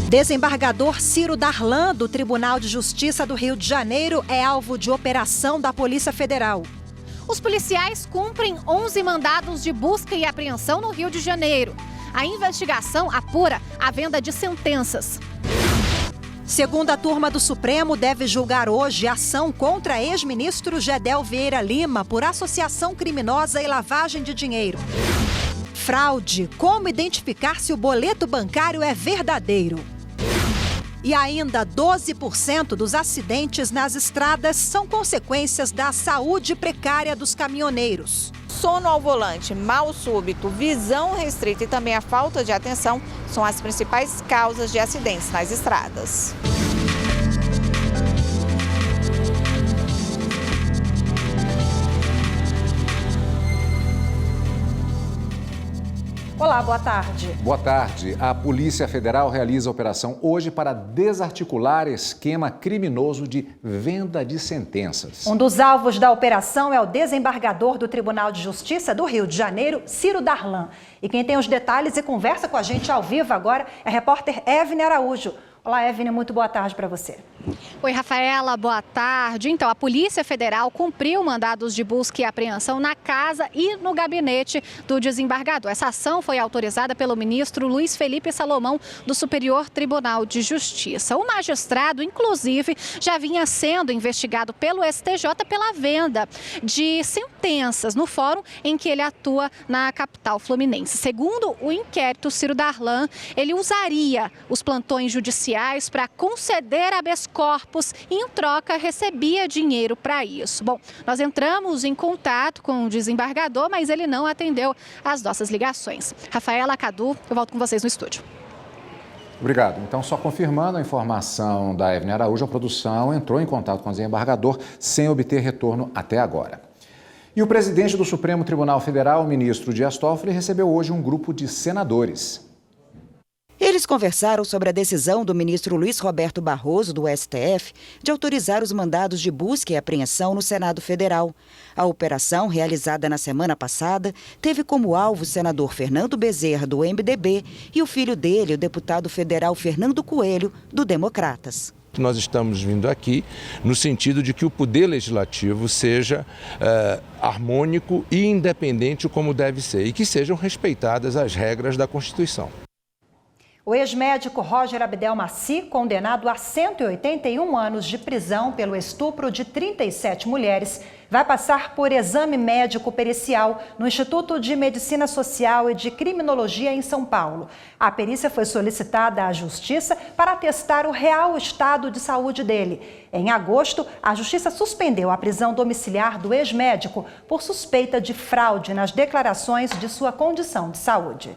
Desembargador Ciro Darlan, do Tribunal de Justiça do Rio de Janeiro, é alvo de operação da Polícia Federal. Os policiais cumprem 11 mandados de busca e apreensão no Rio de Janeiro. A investigação apura a venda de sentenças. Segunda turma do Supremo deve julgar hoje a ação contra ex-ministro Gedel Vieira Lima por associação criminosa e lavagem de dinheiro. Fraude. Como identificar se o boleto bancário é verdadeiro? E ainda 12% dos acidentes nas estradas são consequências da saúde precária dos caminhoneiros. Sono ao volante, mal súbito, visão restrita e também a falta de atenção são as principais causas de acidentes nas estradas. Olá, boa tarde. Boa tarde. A Polícia Federal realiza a operação hoje para desarticular esquema criminoso de venda de sentenças. Um dos alvos da operação é o desembargador do Tribunal de Justiça do Rio de Janeiro, Ciro Darlan. E quem tem os detalhes e conversa com a gente ao vivo agora é a repórter Evne Araújo. Olá, Evne, muito boa tarde para você. Oi, Rafaela, boa tarde. Então, a Polícia Federal cumpriu mandados de busca e apreensão na casa e no gabinete do desembargador. Essa ação foi autorizada pelo ministro Luiz Felipe Salomão, do Superior Tribunal de Justiça. O magistrado, inclusive, já vinha sendo investigado pelo STJ pela venda de sentenças no fórum em que ele atua na capital fluminense. Segundo o inquérito, Ciro Darlan, ele usaria os plantões judiciais para conceder habeas corpus e, em troca, recebia dinheiro para isso. Bom, nós entramos em contato com o desembargador, mas ele não atendeu às nossas ligações. Rafaela, Cadu, eu volto com vocês no estúdio. Obrigado. Então, só confirmando a informação da Evne Araújo, a produção entrou em contato com o desembargador sem obter retorno até agora. E o presidente do Supremo Tribunal Federal, o ministro Dias Toffoli, recebeu hoje um grupo de senadores. Eles conversaram sobre a decisão do ministro Luiz Roberto Barroso, do STF, de autorizar os mandados de busca e apreensão no Senado Federal. A operação, realizada na semana passada, teve como alvo o senador Fernando Bezerra, do MDB, e o filho dele, o deputado federal Fernando Coelho, do Democratas. Nós estamos vindo aqui no sentido de que o poder legislativo seja harmônico e independente como deve ser e que sejam respeitadas as regras da Constituição. O ex-médico Roger Abdelmaci, condenado a 181 anos de prisão pelo estupro de 37 mulheres, vai passar por exame médico pericial no Instituto de Medicina Social e de Criminologia em São Paulo. A perícia foi solicitada à Justiça para atestar o real estado de saúde dele. Em agosto, a Justiça suspendeu a prisão domiciliar do ex-médico por suspeita de fraude nas declarações de sua condição de saúde.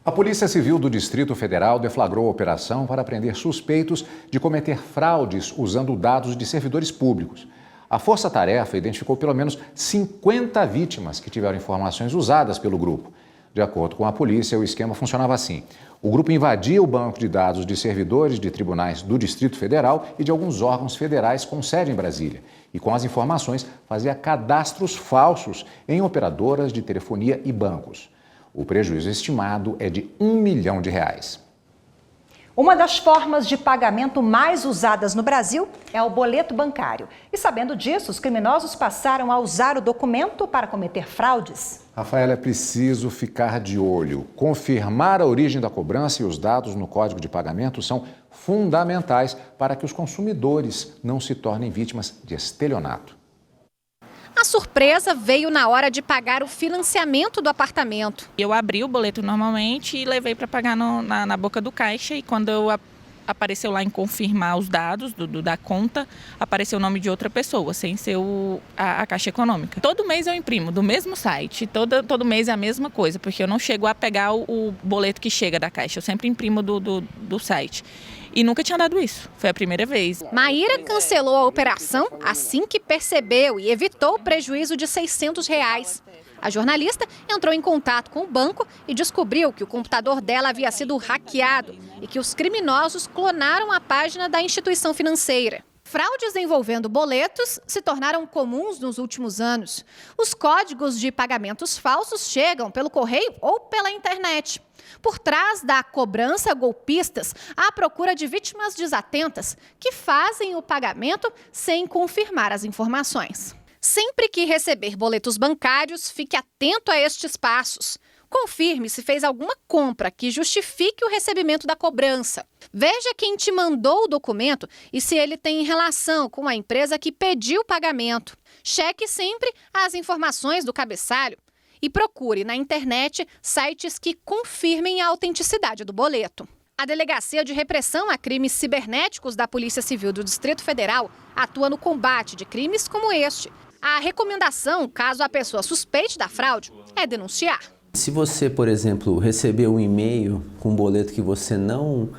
A Polícia Civil do Distrito Federal deflagrou a operação para prender suspeitos de cometer fraudes usando dados de servidores públicos. A Força-Tarefa identificou pelo menos 50 vítimas que tiveram informações usadas pelo grupo. De acordo com a polícia, o esquema funcionava assim. O grupo invadia o banco de dados de servidores de tribunais do Distrito Federal e de alguns órgãos federais com sede em Brasília. E com as informações fazia cadastros falsos em operadoras de telefonia e bancos. O prejuízo estimado é de R$1 milhão. Uma das formas de pagamento mais usadas no Brasil é o boleto bancário. E sabendo disso, os criminosos passaram a usar o documento para cometer fraudes. Rafaela, é preciso ficar de olho. Confirmar a origem da cobrança e os dados no Código de Pagamento são fundamentais para que os consumidores não se tornem vítimas de estelionato. A surpresa veio na hora de pagar o financiamento do apartamento. Eu abri o boleto normalmente e levei para pagar na boca do caixa e quando apareceu lá em confirmar os dados da conta, apareceu o nome de outra pessoa, sem ser a Caixa Econômica. Todo mês eu imprimo do mesmo site, todo mês é a mesma coisa, porque eu não chego a pegar o boleto que chega da Caixa, eu sempre imprimo do site. E nunca tinha dado isso, foi a primeira vez. Maíra cancelou a operação assim que percebeu e evitou o prejuízo de R$600. A jornalista entrou em contato com o banco e descobriu que o computador dela havia sido hackeado e que os criminosos clonaram a página da instituição financeira. Fraudes envolvendo boletos se tornaram comuns nos últimos anos. Os códigos de pagamentos falsos chegam pelo correio ou pela internet. Por trás da cobrança, golpistas à procura de vítimas desatentas que fazem o pagamento sem confirmar as informações. Sempre que receber boletos bancários, fique atento a estes passos. Confirme se fez alguma compra que justifique o recebimento da cobrança. Veja quem te mandou o documento e se ele tem relação com a empresa que pediu o pagamento. Cheque sempre as informações do cabeçalho e procure na internet sites que confirmem a autenticidade do boleto. A Delegacia de Repressão a Crimes Cibernéticos da Polícia Civil do Distrito Federal atua no combate de crimes como este. A recomendação, caso a pessoa suspeite da fraude, é denunciar. Se você, por exemplo, recebeu um e-mail com um boleto que você não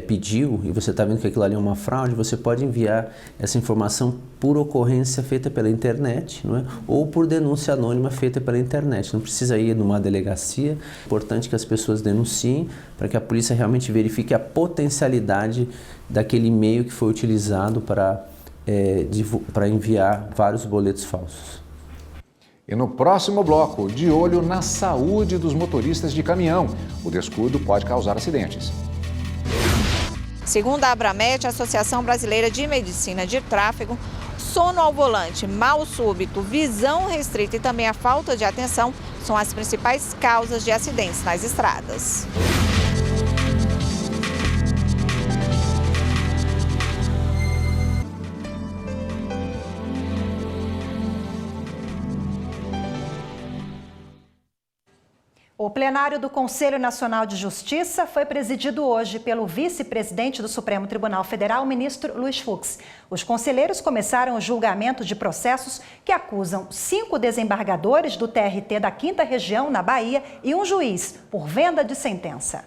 pediu e você está vendo que aquilo ali é uma fraude, você pode enviar essa informação por ocorrência feita pela internet, não é? Ou por denúncia anônima feita pela internet. Não precisa ir numa delegacia. É importante que as pessoas denunciem para que a polícia realmente verifique a potencialidade daquele e-mail que foi utilizado para enviar vários boletos falsos. E no próximo bloco, de olho na saúde dos motoristas de caminhão. O descuido pode causar acidentes. Segundo a Abramet, a Associação Brasileira de Medicina de Tráfego, sono ao volante, mal súbito, visão restrita e também a falta de atenção são as principais causas de acidentes nas estradas. O plenário do Conselho Nacional de Justiça foi presidido hoje pelo vice-presidente do Supremo Tribunal Federal, o ministro Luiz Fux. Os conselheiros começaram o julgamento de processos que acusam 5 desembargadores do TRT da 5ª Região, na Bahia, e um juiz, por venda de sentença.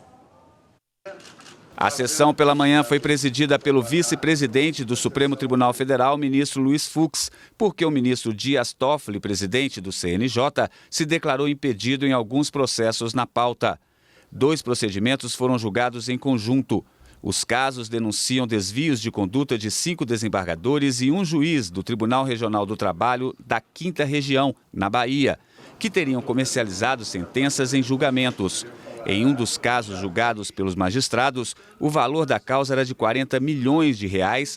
A sessão pela manhã foi presidida pelo vice-presidente do Supremo Tribunal Federal, ministro Luiz Fux, porque o ministro Dias Toffoli, presidente do CNJ, se declarou impedido em alguns processos na pauta. 2 procedimentos foram julgados em conjunto. Os casos denunciam desvios de conduta de 5 desembargadores e um juiz do Tribunal Regional do Trabalho da 5ª Região, na Bahia, que teriam comercializado sentenças em julgamentos. Em um dos casos julgados pelos magistrados, o valor da causa era de R$40 milhões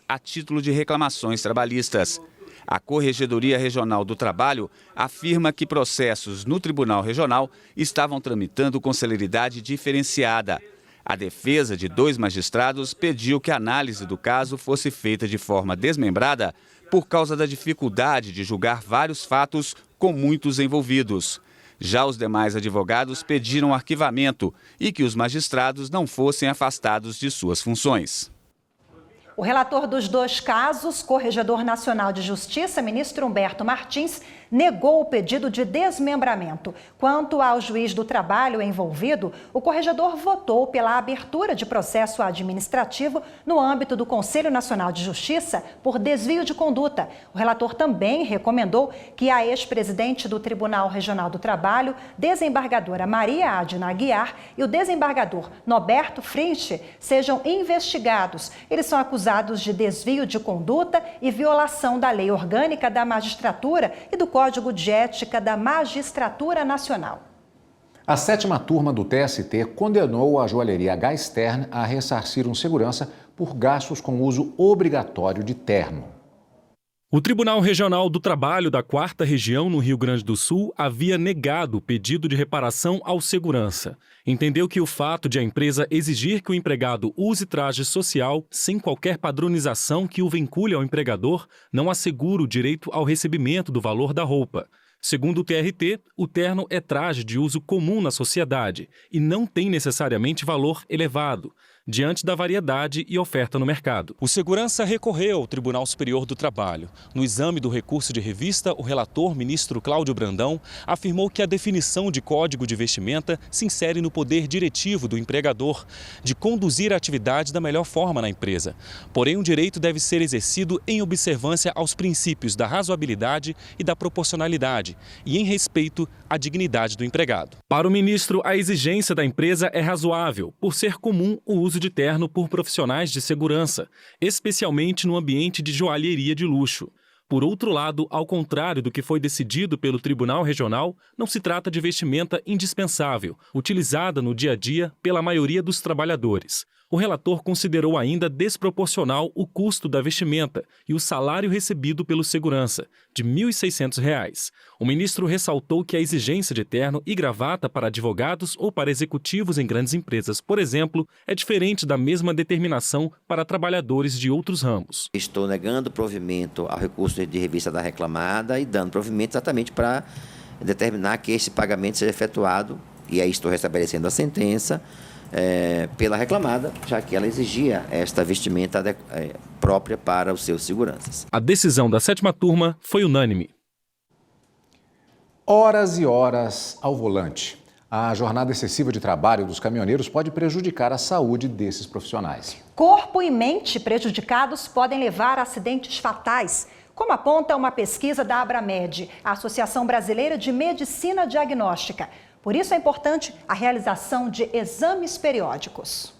a título de reclamações trabalhistas. A Corregedoria Regional do Trabalho afirma que processos no Tribunal Regional estavam tramitando com celeridade diferenciada. A defesa de 2 magistrados pediu que a análise do caso fosse feita de forma desmembrada por causa da dificuldade de julgar vários fatos com muitos envolvidos. Já os demais advogados pediram arquivamento e que os magistrados não fossem afastados de suas funções. O relator dos 2 casos, Corregedor Nacional de Justiça, ministro Humberto Martins, negou o pedido de desmembramento. Quanto ao juiz do trabalho envolvido, o corregedor votou pela abertura de processo administrativo no âmbito do Conselho Nacional de Justiça por desvio de conduta. O relator também recomendou que a ex-presidente do Tribunal Regional do Trabalho, desembargadora Maria Adna Aguiar, e o desembargador Norberto Frinte sejam investigados. Eles são acusados de desvio de conduta e violação da Lei Orgânica da Magistratura e do Código de Ética da Magistratura Nacional. A 7ª turma do TST condenou a joalheria H-Stern a ressarcir um segurança por gastos com uso obrigatório de terno. O Tribunal Regional do Trabalho da 4ª Região, no Rio Grande do Sul, havia negado o pedido de reparação ao segurança. Entendeu que o fato de a empresa exigir que o empregado use traje social sem qualquer padronização que o vincule ao empregador não assegura o direito ao recebimento do valor da roupa. Segundo o TRT, o terno é traje de uso comum na sociedade e não tem necessariamente valor elevado, diante da variedade e oferta no mercado. O segurança recorreu ao Tribunal Superior do Trabalho. No exame do recurso de revista, o relator, ministro Cláudio Brandão, afirmou que a definição de código de vestimenta se insere no poder diretivo do empregador de conduzir a atividade da melhor forma na empresa. Porém, o direito deve ser exercido em observância aos princípios da razoabilidade e da proporcionalidade e em respeito à dignidade do empregado. Para o ministro, a exigência da empresa é razoável, por ser comum o uso uso de terno por profissionais de segurança, especialmente no ambiente de joalheria de luxo. Por outro lado, ao contrário do que foi decidido pelo Tribunal Regional, não se trata de vestimenta indispensável, utilizada no dia a dia pela maioria dos trabalhadores. O relator considerou ainda desproporcional o custo da vestimenta e o salário recebido pelo segurança, de R$ 1.600. O ministro ressaltou que a exigência de terno e gravata para advogados ou para executivos em grandes empresas, por exemplo, é diferente da mesma determinação para trabalhadores de outros ramos. Estou negando provimento ao recurso de revista da reclamada e dando provimento exatamente para determinar que esse pagamento seja efetuado, e aí estou restabelecendo a sentença, pela reclamada, já que ela exigia esta vestimenta própria para os seus seguranças. A decisão da 7ª turma foi unânime. Horas e horas ao volante. A jornada excessiva de trabalho dos caminhoneiros pode prejudicar a saúde desses profissionais. Corpo e mente prejudicados podem levar a acidentes fatais, como aponta uma pesquisa da Abramed, a Associação Brasileira de Medicina Diagnóstica. Por isso é importante a realização de exames periódicos.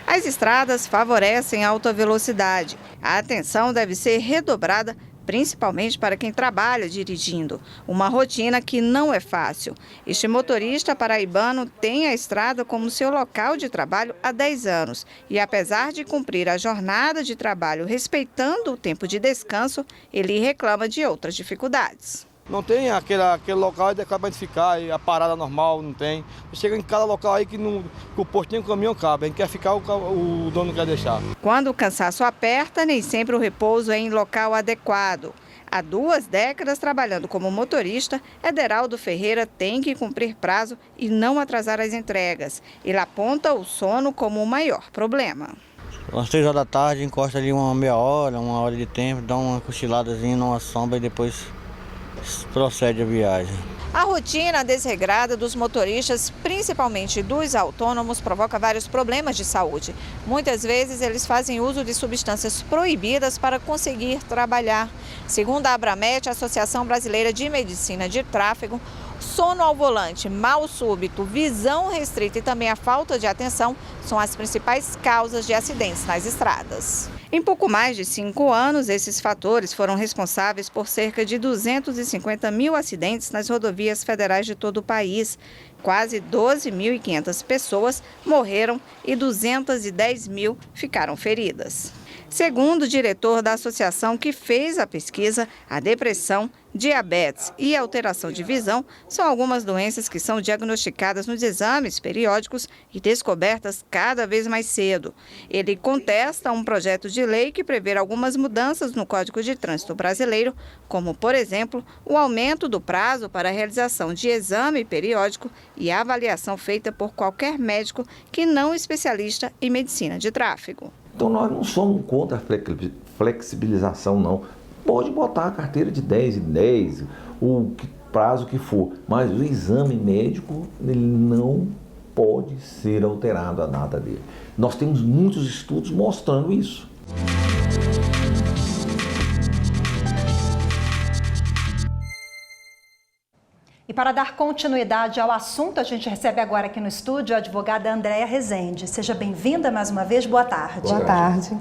As estradas favorecem a alta velocidade. A atenção deve ser redobrada, principalmente para quem trabalha dirigindo. Uma rotina que não é fácil. Este motorista paraibano tem a estrada como seu local de trabalho há 10 anos. E apesar de cumprir a jornada de trabalho respeitando o tempo de descanso, ele reclama de outras dificuldades. Não tem aquele local que acaba de ficar, a parada normal não tem. Chega em cada local aí que o postinho, o caminhão cabe, a gente quer ficar, o dono não quer deixar. Quando o cansaço aperta, nem sempre o repouso é em local adequado. Há 2 décadas trabalhando como motorista, Ederaldo Ferreira tem que cumprir prazo e não atrasar as entregas. Ele aponta o sono como o maior problema. Às 3 horas da tarde, encosta ali uma meia hora, 1 hora de tempo, dá uma cochiladazinha numa sombra e depois procede a viagem. A rotina desregrada dos motoristas, principalmente dos autônomos, provoca vários problemas de saúde. Muitas vezes eles fazem uso de substâncias proibidas para conseguir trabalhar. Segundo a Abramed, a Associação Brasileira de Medicina de Tráfego, sono ao volante, mal súbito, visão restrita e também a falta de atenção são as principais causas de acidentes nas estradas. Em pouco mais de 5 anos, esses fatores foram responsáveis por cerca de 250 mil acidentes nas rodovias federais de todo o país. Quase 12.500 pessoas morreram e 210 mil ficaram feridas. Segundo o diretor da associação que fez a pesquisa, a depressão, diabetes e alteração de visão são algumas doenças que são diagnosticadas nos exames periódicos e descobertas cada vez mais cedo. Ele contesta um projeto de lei que prevê algumas mudanças no Código de Trânsito Brasileiro, como, por exemplo, o aumento do prazo para a realização de exame periódico e a avaliação feita por qualquer médico que não especialista em medicina de tráfego. Então nós não somos contra a flexibilização, não. Pode botar a carteira de 10 em 10, o prazo que for, mas o exame médico ele não pode ser alterado a data dele. Nós temos muitos estudos mostrando isso. E para dar continuidade ao assunto, a gente recebe agora aqui no estúdio a advogada Andréia Rezende. Seja bem-vinda mais uma vez, boa tarde. Boa tarde.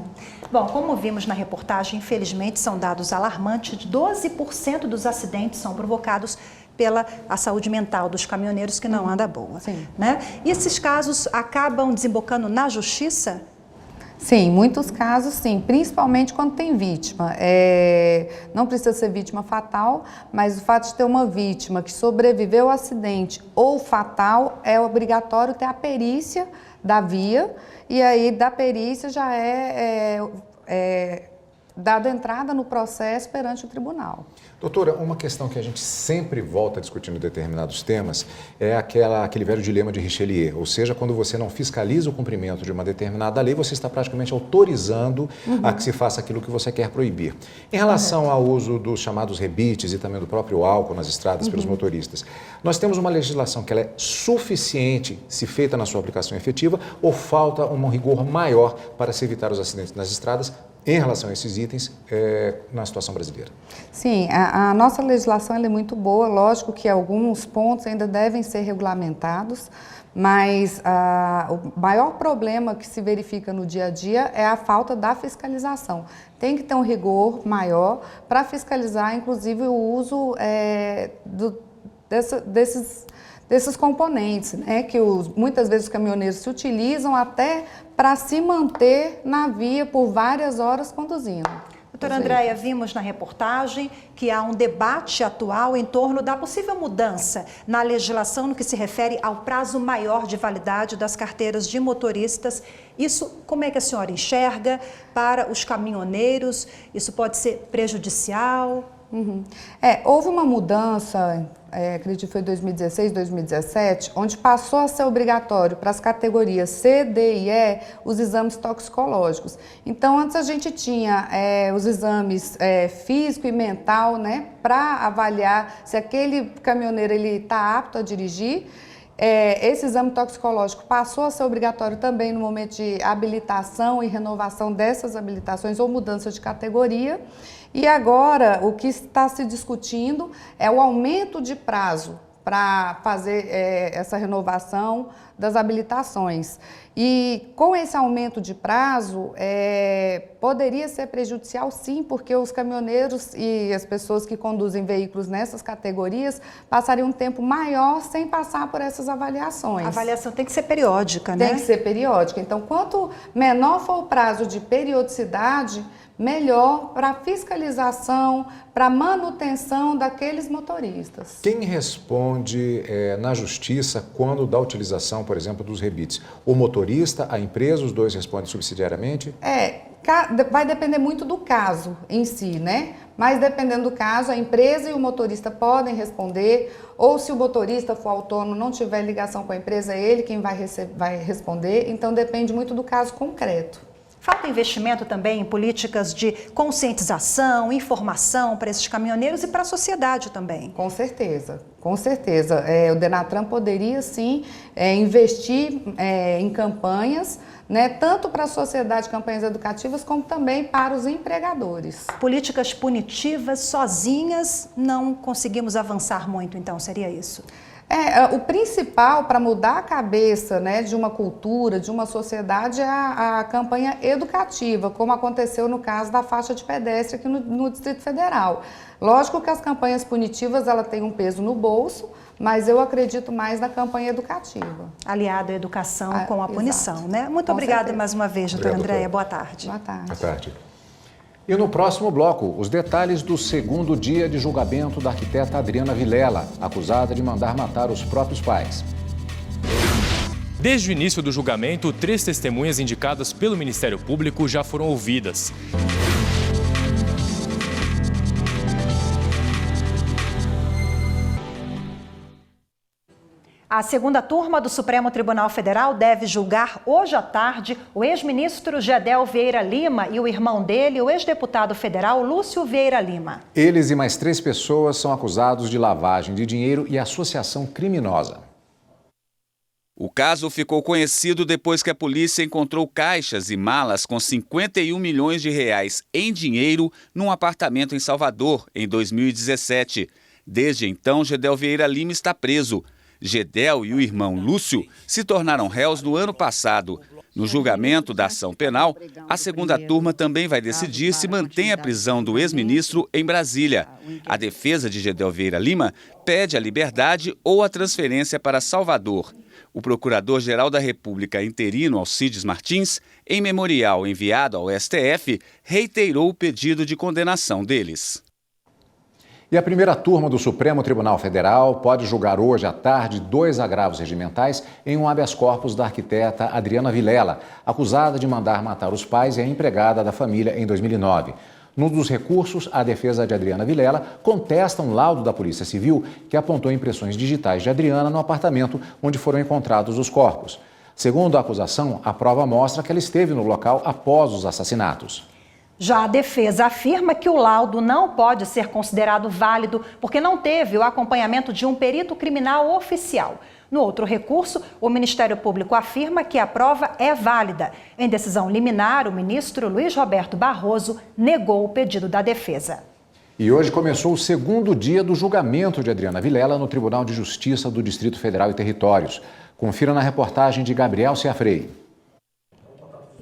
Bom, como vimos na reportagem, infelizmente são dados alarmantes, 12% dos acidentes são provocados pela a saúde mental dos caminhoneiros que não anda boa. Sim. Né? E esses casos acabam desembocando na justiça? Sim, em muitos casos sim, principalmente quando tem vítima. Não precisa ser vítima fatal, mas o fato de ter uma vítima que sobreviveu ao acidente ou fatal, é obrigatório ter a perícia da via, e aí da perícia já é dado entrada no processo perante o tribunal. Doutora, uma questão que a gente sempre volta discutindo determinados temas é aquele velho dilema de Richelieu, ou seja, quando você não fiscaliza o cumprimento de uma determinada lei, você está praticamente autorizando a que se faça aquilo que você quer proibir. Em relação ao uso dos chamados rebites e também do próprio álcool nas estradas pelos motoristas, nós temos uma legislação que ela é suficiente se feita na sua aplicação efetiva ou falta um rigor maior para se evitar os acidentes nas estradas em relação a esses itens na situação brasileira? Sim, a nossa legislação ela é muito boa, lógico que alguns pontos ainda devem ser regulamentados, mas o maior problema que se verifica no dia a dia é a falta da fiscalização. Tem que ter um rigor maior para fiscalizar, inclusive, o uso desses componentes, né, que muitas vezes os caminhoneiros se utilizam até para se manter na via por várias horas conduzindo. Doutora Andréia, vimos na reportagem que há um debate atual em torno da possível mudança na legislação no que se refere ao prazo maior de validade das carteiras de motoristas. Isso, como é que a senhora enxerga para os caminhoneiros? Isso pode ser prejudicial? Houve uma mudança, acredito que foi 2016, 2017, onde passou a ser obrigatório para as categorias C, D e E os exames toxicológicos. Então, antes a gente tinha os exames físico e mental, né, para avaliar se aquele caminhoneiro está apto a dirigir. Esse exame toxicológico passou a ser obrigatório também no momento de habilitação e renovação dessas habilitações ou mudança de categoria. E agora o que está se discutindo é o aumento de prazo para fazer essa renovação das habilitações. E com esse aumento de prazo, poderia ser prejudicial sim, porque os caminhoneiros e as pessoas que conduzem veículos nessas categorias passariam um tempo maior sem passar por essas avaliações. A avaliação tem que ser periódica, né? Tem que ser periódica. Então, quanto menor for o prazo de periodicidade, melhor para fiscalização, para manutenção daqueles motoristas. Quem responde na justiça quando da utilização, por exemplo, dos rebites? O motorista, a empresa, os dois respondem subsidiariamente? Vai depender muito do caso em si, né? Mas dependendo do caso, a empresa e o motorista podem responder, ou se o motorista for autônomo, não tiver ligação com a empresa, é ele quem vai responder. Então depende muito do caso concreto. Falta investimento também em políticas de conscientização, informação para esses caminhoneiros e para a sociedade também. Com certeza, com certeza. O Denatran poderia sim investir em campanhas, né, tanto para a sociedade, campanhas educativas, como também para os empregadores. Políticas punitivas sozinhas não conseguimos avançar muito, então, seria isso? O principal para mudar a cabeça, né, de uma cultura, de uma sociedade, é a campanha educativa, como aconteceu no caso da faixa de pedestre aqui no Distrito Federal. Lógico que as campanhas punitivas ela têm um peso no bolso, mas eu acredito mais na campanha educativa. Aliado à educação com a punição, né? Muito obrigada mais uma vez, doutora Andréia. Boa tarde. Boa tarde. Boa tarde. E no próximo bloco, os detalhes do segundo dia de julgamento da arquiteta Adriana Vilela, acusada de mandar matar os próprios pais. Desde o início do julgamento, 3 testemunhas indicadas pelo Ministério Público já foram ouvidas. A segunda turma do Supremo Tribunal Federal deve julgar hoje à tarde o ex-ministro Gedel Vieira Lima e o irmão dele, o ex-deputado federal Lúcio Vieira Lima. Eles e mais 3 pessoas são acusados de lavagem de dinheiro e associação criminosa. O caso ficou conhecido depois que a polícia encontrou caixas e malas com 51 milhões de reais em dinheiro num apartamento em Salvador, em 2017. Desde então, Gedel Vieira Lima está preso. Gedel e o irmão Lúcio se tornaram réus no ano passado. No julgamento da ação penal, a segunda turma também vai decidir se mantém a prisão do ex-ministro em Brasília. A defesa de Gedel Vieira Lima pede a liberdade ou a transferência para Salvador. O Procurador-Geral da República interino, Alcides Martins, em memorial enviado ao STF, reiterou o pedido de condenação deles. E a primeira turma do Supremo Tribunal Federal pode julgar hoje à tarde 2 agravos regimentais em um habeas corpus da arquiteta Adriana Vilela, acusada de mandar matar os pais e a empregada da família em 2009. Num dos recursos, a defesa de Adriana Vilela contesta um laudo da Polícia Civil que apontou impressões digitais de Adriana no apartamento onde foram encontrados os corpos. Segundo a acusação, a prova mostra que ela esteve no local após os assassinatos. Já a defesa afirma que o laudo não pode ser considerado válido porque não teve o acompanhamento de um perito criminal oficial. No outro recurso, o Ministério Público afirma que a prova é válida. Em decisão liminar, o ministro Luiz Roberto Barroso negou o pedido da defesa. E hoje começou o segundo dia do julgamento de Adriana Vilela no Tribunal de Justiça do Distrito Federal e Territórios. Confira na reportagem de Gabriel Ciafrei.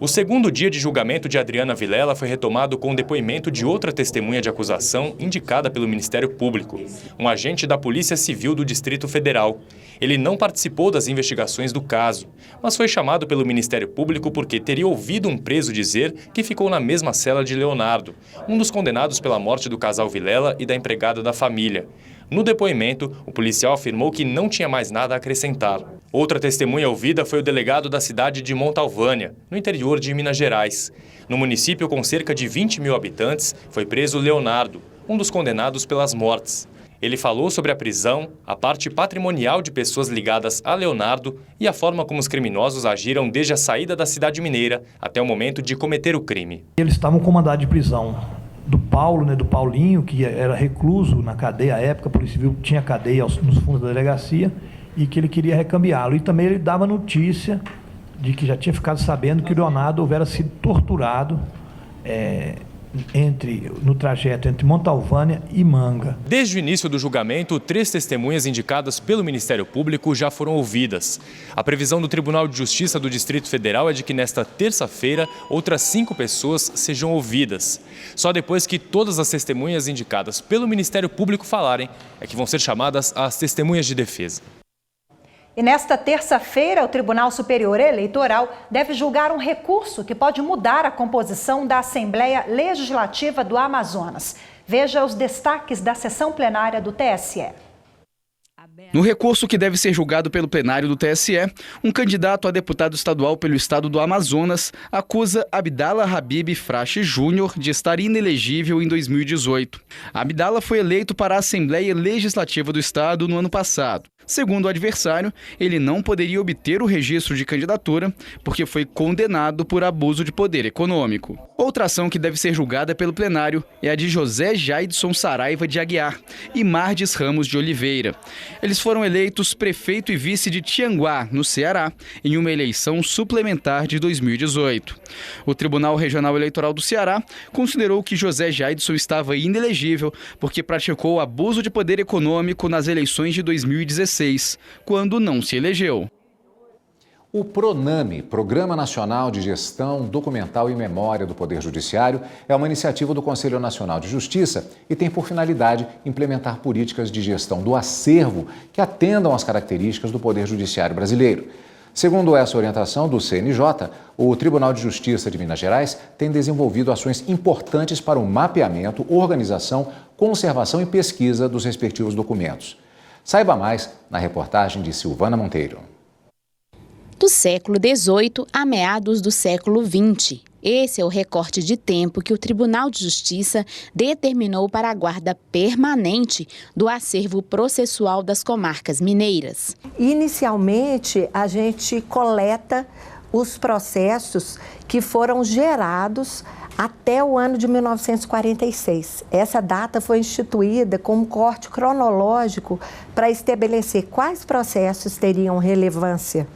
O segundo dia de julgamento de Adriana Vilela foi retomado com o depoimento de outra testemunha de acusação indicada pelo Ministério Público, um agente da Polícia Civil do Distrito Federal. Ele não participou das investigações do caso, mas foi chamado pelo Ministério Público porque teria ouvido um preso dizer que ficou na mesma cela de Leonardo, um dos condenados pela morte do casal Vilela e da empregada da família. No depoimento, o policial afirmou que não tinha mais nada a acrescentar. Outra testemunha ouvida foi o delegado da cidade de Montalvânia, no interior de Minas Gerais. No município com cerca de 20 mil habitantes, foi preso Leonardo, um dos condenados pelas mortes. Ele falou sobre a prisão, a parte patrimonial de pessoas ligadas a Leonardo e a forma como os criminosos agiram desde a saída da cidade mineira até o momento de cometer o crime. Eles estavam com mandado de prisão do Paulo, do Paulinho, que era recluso na cadeia à época, a Polícia Civil tinha cadeia nos fundos da delegacia, e que ele queria recambiá-lo. E também ele dava notícia de que já tinha ficado sabendo que o Leonardo houvera sido torturado no trajeto entre Montalvânia e Manga. Desde o início do julgamento, 3 testemunhas indicadas pelo Ministério Público já foram ouvidas. A previsão do Tribunal de Justiça do Distrito Federal é de que nesta terça-feira outras 5 pessoas sejam ouvidas. Só depois que todas as testemunhas indicadas pelo Ministério Público falarem é que vão ser chamadas as testemunhas de defesa. E nesta terça-feira, o Tribunal Superior Eleitoral deve julgar um recurso que pode mudar a composição da Assembleia Legislativa do Amazonas. Veja os destaques da sessão plenária do TSE. No recurso que deve ser julgado pelo plenário do TSE, um candidato a deputado estadual pelo estado do Amazonas acusa Abdala Habib Frache Júnior de estar inelegível em 2018. Abdala foi eleito para a Assembleia Legislativa do estado no ano passado. Segundo o adversário, ele não poderia obter o registro de candidatura porque foi condenado por abuso de poder econômico. Outra ação que deve ser julgada pelo plenário é a de José Jaidson Saraiva de Aguiar e Mardes Ramos de Oliveira. Eles foram eleitos prefeito e vice de Tianguá, no Ceará, em uma eleição suplementar de 2018. O Tribunal Regional Eleitoral do Ceará considerou que José Jaidson estava inelegível porque praticou abuso de poder econômico nas eleições de 2016. Quando não se elegeu. O PRONAME, Programa Nacional de Gestão Documental e Memória do Poder Judiciário, é uma iniciativa do Conselho Nacional de Justiça e tem por finalidade implementar políticas de gestão do acervo que atendam às características do Poder Judiciário brasileiro. Segundo essa orientação do CNJ, o Tribunal de Justiça de Minas Gerais tem desenvolvido ações importantes para o mapeamento, organização, conservação e pesquisa dos respectivos documentos. Saiba mais na reportagem de Silvana Monteiro. Do século XVIII a meados do século XX. Esse é o recorte de tempo que o Tribunal de Justiça determinou para a guarda permanente do acervo processual das comarcas mineiras. Inicialmente, a gente coleta os processos que foram gerados até o ano de 1946. Essa data foi instituída como corte cronológico para estabelecer quais processos teriam relevância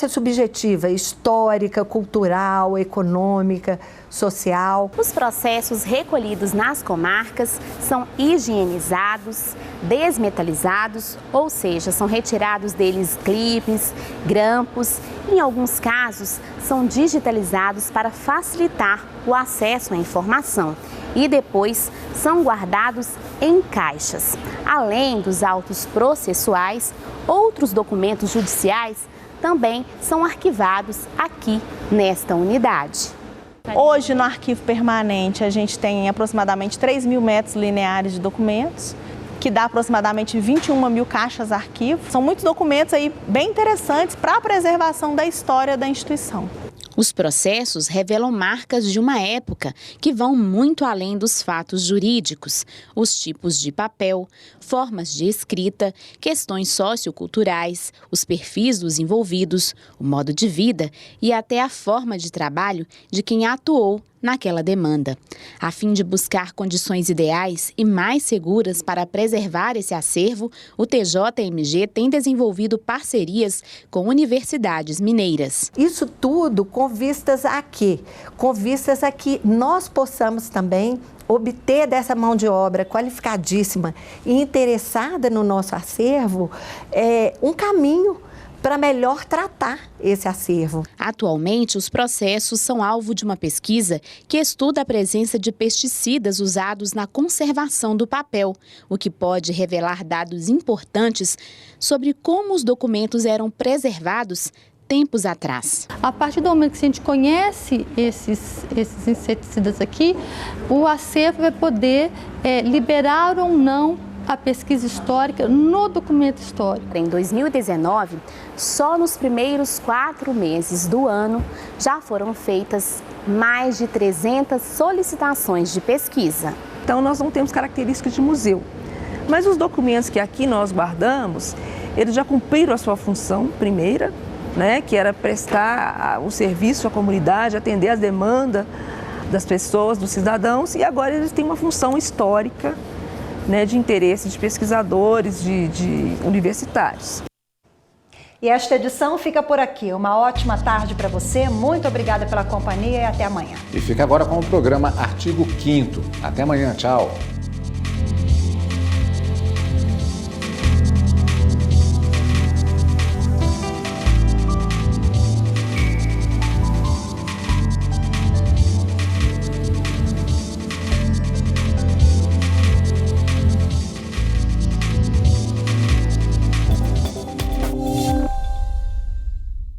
subjetiva, histórica, cultural, econômica, social. Os processos recolhidos nas comarcas são higienizados, desmetalizados, ou seja, são retirados deles clipes, grampos. Em alguns casos, são digitalizados para facilitar o acesso à informação e depois são guardados em caixas. Além dos autos processuais, outros documentos judiciais também são arquivados aqui nesta unidade. Hoje, no arquivo permanente, a gente tem aproximadamente 3.000 metros lineares de documentos, que dá aproximadamente 21 mil caixas arquivo. São muitos documentos aí bem interessantes para a preservação da história da instituição. Os processos revelam marcas de uma época que vão muito além dos fatos jurídicos, os tipos de papel, formas de escrita, questões socioculturais, os perfis dos envolvidos, o modo de vida e até a forma de trabalho de quem atuou naquela demanda. A fim de buscar condições ideais e mais seguras para preservar esse acervo, o TJMG tem desenvolvido parcerias com universidades mineiras. Isso tudo com vistas a quê? Com vistas a que nós possamos também obter dessa mão de obra qualificadíssima e interessada no nosso acervo um caminho para melhor tratar esse acervo. Atualmente, os processos são alvo de uma pesquisa que estuda a presença de pesticidas usados na conservação do papel, o que pode revelar dados importantes sobre como os documentos eram preservados tempos atrás. A partir do momento que a gente conhece esses inseticidas aqui, o acervo vai poder liberar ou não a pesquisa histórica no documento histórico. Em 2019, só nos primeiros 4 meses do ano, já foram feitas mais de 300 solicitações de pesquisa. Então, nós não temos características de museu, mas os documentos que aqui nós guardamos, eles já cumpriram a sua função primeira, né, que era prestar o serviço à comunidade, atender as demandas das pessoas, dos cidadãos, e agora eles têm uma função histórica, né, de interesse de pesquisadores, de universitários. E esta edição fica por aqui. Uma ótima tarde para você. Muito obrigada pela companhia e até amanhã. E fica agora com o programa Artigo 5º. Até amanhã. Tchau.